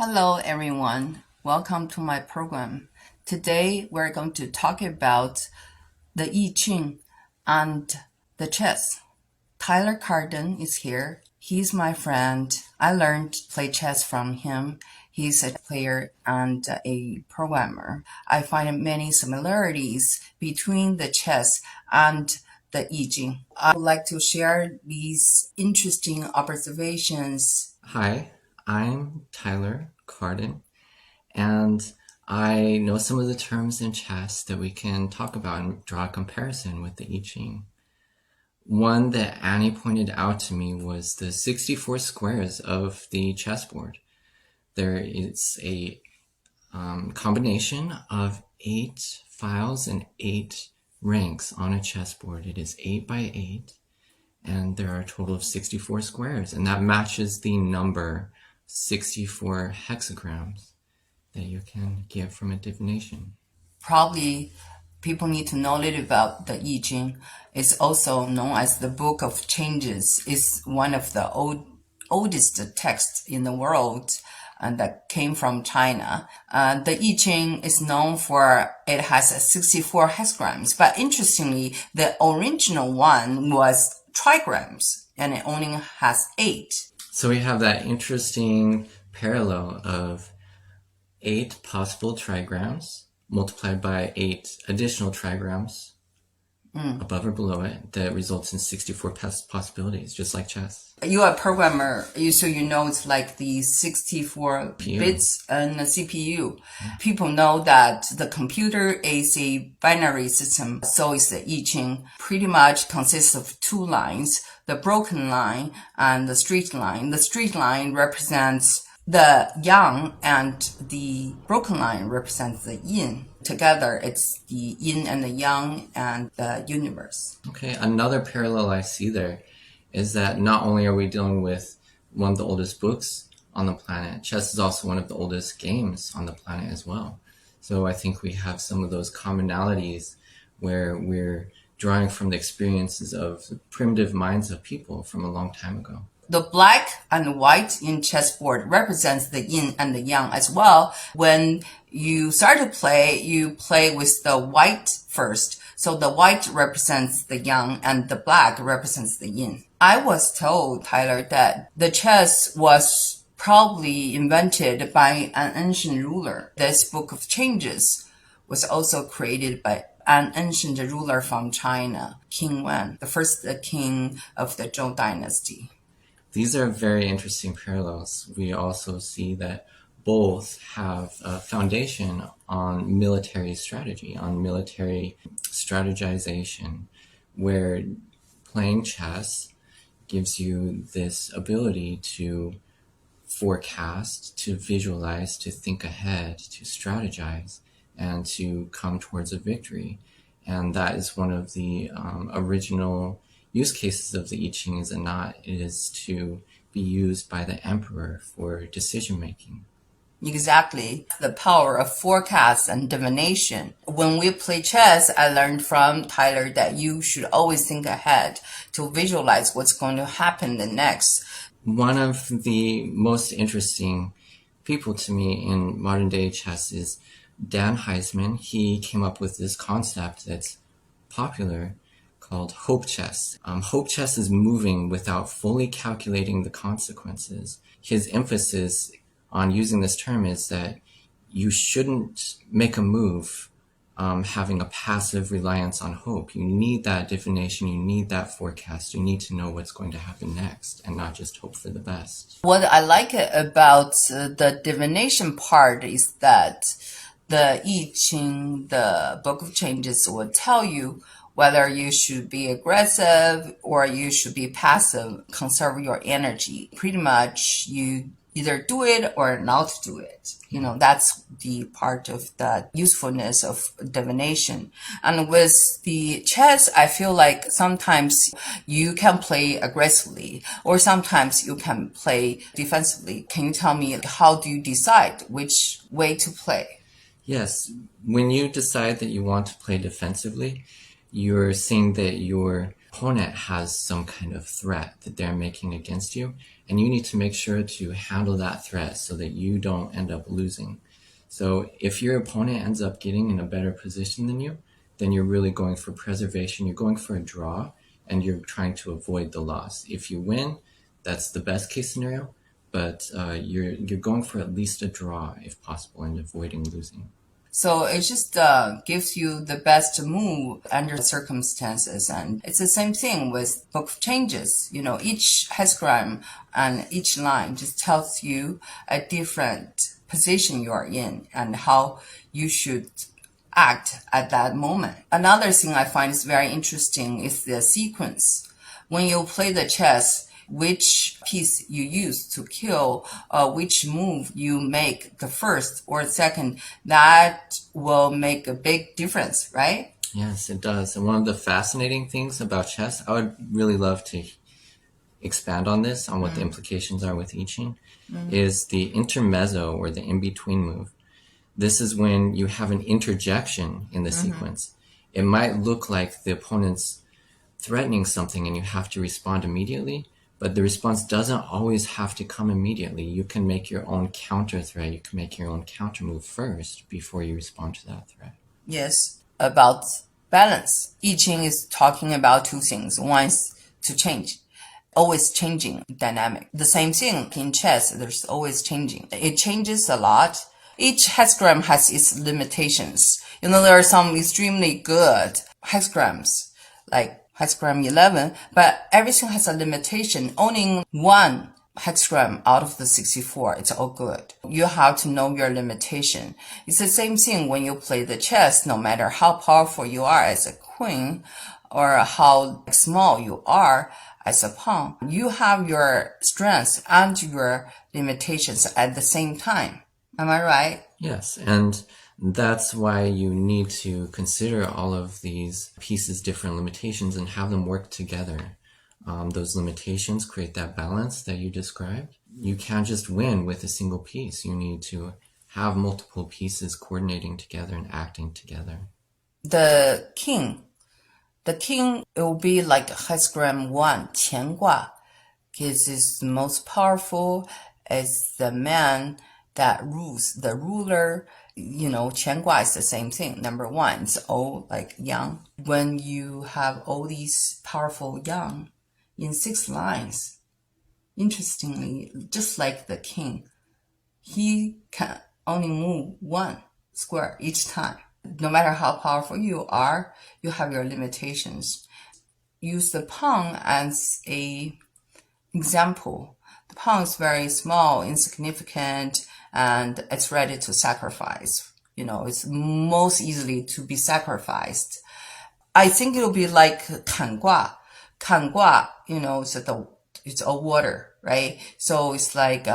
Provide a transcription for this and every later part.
Hello, everyone. Welcome to my program. Today, we're going to talk about the I Ching and the chess. Tyler Carden is here. He's my friend. I learned to play chess from him. He's a player and a programmer. I find many similarities between the chess and the I Ching. I would like to share these interesting observations. Hi, I'm Tyler Carden, and I know some of the terms in chess that we can talk about and draw a comparison with the I Ching. One that Annie pointed out to me was the 64 squares of the chessboard. There is a combination of 8 files and 8 ranks on a chessboard. It is 8 by 8. And there are a total of 64 squares, and that matches the number 64 hexagrams that you can get from a divination. Probably people need to know a little about the I Ching. It's also known as the Book of Changes. It's one of the oldest texts in the world, and that came from China. The I Ching is known for it has 64 hexagrams, but interestingly, the original one was trigrams, and it only has 8. So we have that interesting parallel of 8 possible trigrams multiplied by 8 additional trigrams above or below it that results in 64 possibilities, just like chess. You're a programmer, so you know it's like the 64 CPU. bits and the CPU. People know that the computer is a binary system, so is the I Ching. Pretty much consists of 2 lines, the broken line and the straight line. The straight line represents the yang, and the broken line represents the yin. Together, it's the yin and the yang and the universe. Okay, another parallel I see there is that not only are we dealing with one of the oldest books on the planet, chess is also one of the oldest games on the planet as well. So I think we have some of those commonalities where we're drawing from the experiences of the primitive minds of people from a long time ago. The black and white in chessboard represents the yin and the yang as well. When you start to play, you play with the white first. So the white represents the yang and the black represents the yin. I was told, Tyler, that the chess was probably invented by an ancient ruler. This Book of Changes was also created by an ancient ruler from China, King Wen, the first king of the Zhou dynasty. These are very interesting parallels. We also see that both have a foundation on military strategy, on military strategization, where playing chess gives you this ability to forecast, to visualize, to think ahead, to strategize, and to come towards a victory. And that is one of the original use cases of the I Ching is to be used by the emperor for decision making. Exactly. The power of forecast and divination. When we play chess, I learned from Tyler that you should always think ahead to visualize what's going to happen the next. One of the most interesting people to me in modern day chess is Dan Heisman. He came up with this concept that's popular called hope chess. Hope chess is moving without fully calculating the consequences. His emphasis on using this term is that you shouldn't make a move having a passive reliance on hope. You need that divination, you need that forecast, you need to know what's going to happen next and not just hope for the best. What I like about the divination part is that the I Ching, the Book of Changes, will tell you whether you should be aggressive or you should be passive, conserve your energy. Pretty much you either do it or not do it. That's the part of the usefulness of divination. And with the chess, I feel like sometimes you can play aggressively or sometimes you can play defensively. Can you tell me how do you decide which way to play? Yes, when you decide that you want to play defensively, you're seeing that you're opponent has some kind of threat that they're making against you, and you need to make sure to handle that threat so that you don't end up losing. So if your opponent ends up getting in a better position than you, then you're really going for preservation. You're going for a draw, and you're trying to avoid the loss. If you win, that's the best case scenario, but you're going for at least a draw if possible and avoiding losing. So it just gives you the best move under circumstances. And it's the same thing with Book of Changes. Each hexagram and each line just tells you a different position you are in and how you should act at that moment. Another thing I find is very interesting is the sequence. When you play the chess, which piece you use to kill, which move you make the first or second, that will make a big difference, right? Yes, it does. And one of the fascinating things about chess, I would really love to expand on this, on what the implications are with I Ching, is the intermezzo or the in-between move. This is when you have an interjection in the sequence. It might look like the opponent's threatening something and you have to respond immediately, but the response doesn't always have to come immediately. You can make your own counter threat. You can make your own counter move first before you respond to that threat. Yes, about balance. I Ching is talking about two things. One is to change, always changing dynamic. The same thing in chess, there's always changing. It changes a lot. Each hexagram has its limitations. There are some extremely good hexagrams, like hexagram 11, but everything has a limitation. Owning one hexagram out of the 64, it's all good. You have to know your limitation. It's the same thing when you play the chess, no matter how powerful you are as a queen or how small you are as a pawn, you have your strengths and your limitations at the same time. Am I right? Yes, and that's why you need to consider all of these pieces' different limitations and have them work together. Those limitations create that balance that you described. You can't just win with a single piece. You need to have multiple pieces coordinating together and acting together. The king, it will be like hexagram 1, 乾卦, because it's most powerful as the man that rules, the ruler. 乾卦is the same thing. Number 1, it's all like yang. When you have all these powerful yang in 6 lines, interestingly, just like the king, he can only move 1 square each time. No matter how powerful you are, you have your limitations. Use the pawn as a example. The pawn is very small, insignificant, and it's ready to sacrifice. It's most easily to be sacrificed. I think it'll be like 坎卦. 坎卦, it's all water, right? So it's like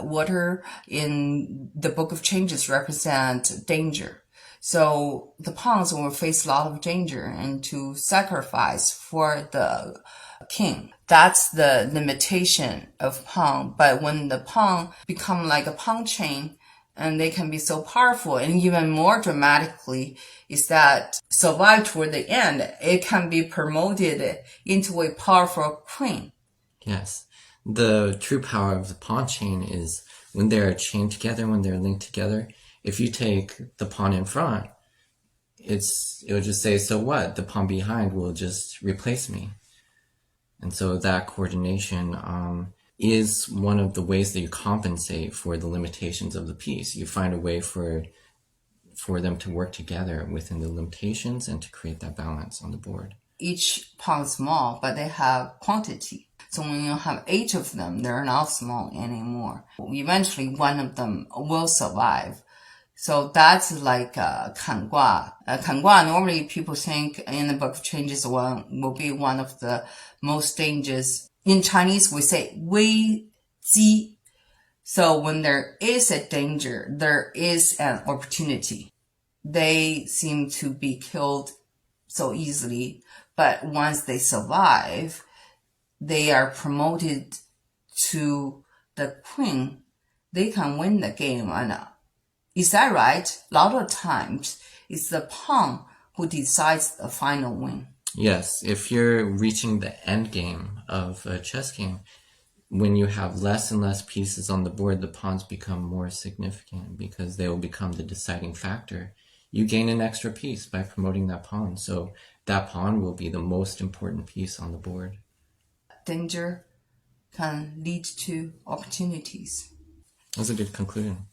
water in the Book of Changes represent danger. So the pawns will face a lot of danger and to sacrifice for the king. That's the limitation of pawn. But when the pawn become like a pawn chain, and they can be so powerful, and even more dramatically is that survive toward the end, it can be promoted into a powerful queen. Yes. The true power of the pawn chain is when they're chained together, when they're linked together. If you take the pawn in front, it'll just say, so what? The pawn behind will just replace me. And so that coordination is one of the ways that you compensate for the limitations of the piece. You find a way for them to work together within the limitations and to create that balance on the board. Each pawn is small, but they have quantity. So when you have 8 of them, they're not small anymore. Eventually, one of them will survive. So that's like 坎卦. 坎卦, normally people think in the Book of Changes will be one of the most dangerous. In Chinese, we say 危机. So when there is a danger, there is an opportunity. They seem to be killed so easily, but once they survive, they are promoted to the queen. They can win the game. And is that right? A lot of times, it's the pawn who decides the final win. Yes, if you're reaching the end game of a chess game, when you have less and less pieces on the board, the pawns become more significant because they will become the deciding factor. You gain an extra piece by promoting that pawn, so that pawn will be the most important piece on the board. Danger can lead to opportunities. That's a good conclusion.